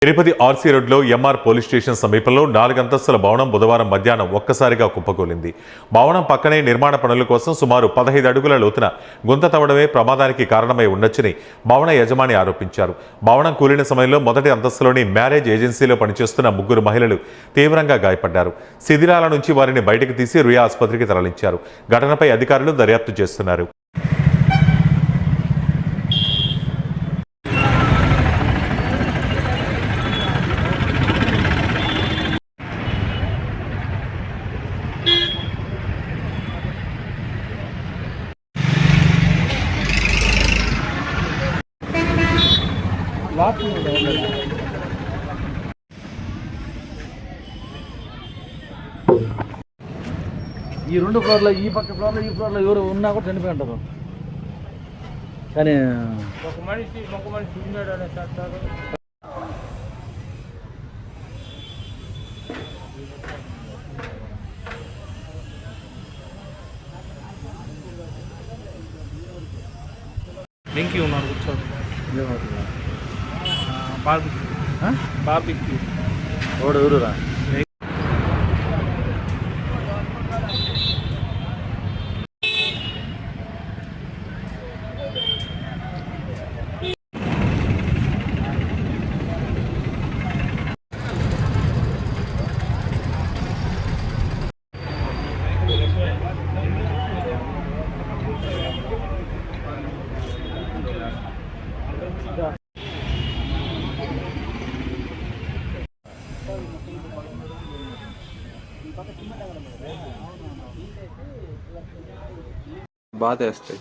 Tirupati RC రోడ్లో MR police station సమీపంలో 4 అంతస్తుల భవనం బుధవారం మధ్యాహ్నం ఒక్కసారిగా కుప్పకూలింది. భవనం పక్కనే నిర్మాణ పనుల కోసం సుమారు 15 అడుగుల లోతున గుంత తవ్వడమే ప్రమాదానికి కారణమై ఉండొచ్చని భవన యజమాని ఆరోపించారు. భవనం కూలిన సమయంలో మొదటి అంతస్తులోని మ్యారేజ్ ఏజెన్సీలో పనిచేస్తున్న 3 మహిళలు తీవ్రంగా గాయపడ్డారు. శిథిలాల నుంచి వారిని బయటకు తీసి రుయా ఆసుపత్రికి తరలించారు. ఘటనపై అధికారులు దర్యాప్తు చేస్తున్నారు. ఈ 2 ఫ్లోర్లో ఈ పక్క ఫ్లోర్లో ఈ ఫ్లోర్లో ఎవరు ఉన్నా కూడా చనిపోయి ఉంటారు. కానీ ఒక మనిషి ఉన్నాడు అనే చేస్తారు. వెంకీ ఉన్నారు కూర్చోండి. బార్బిక్యూ ఎవరురా బాధేస్తాయి.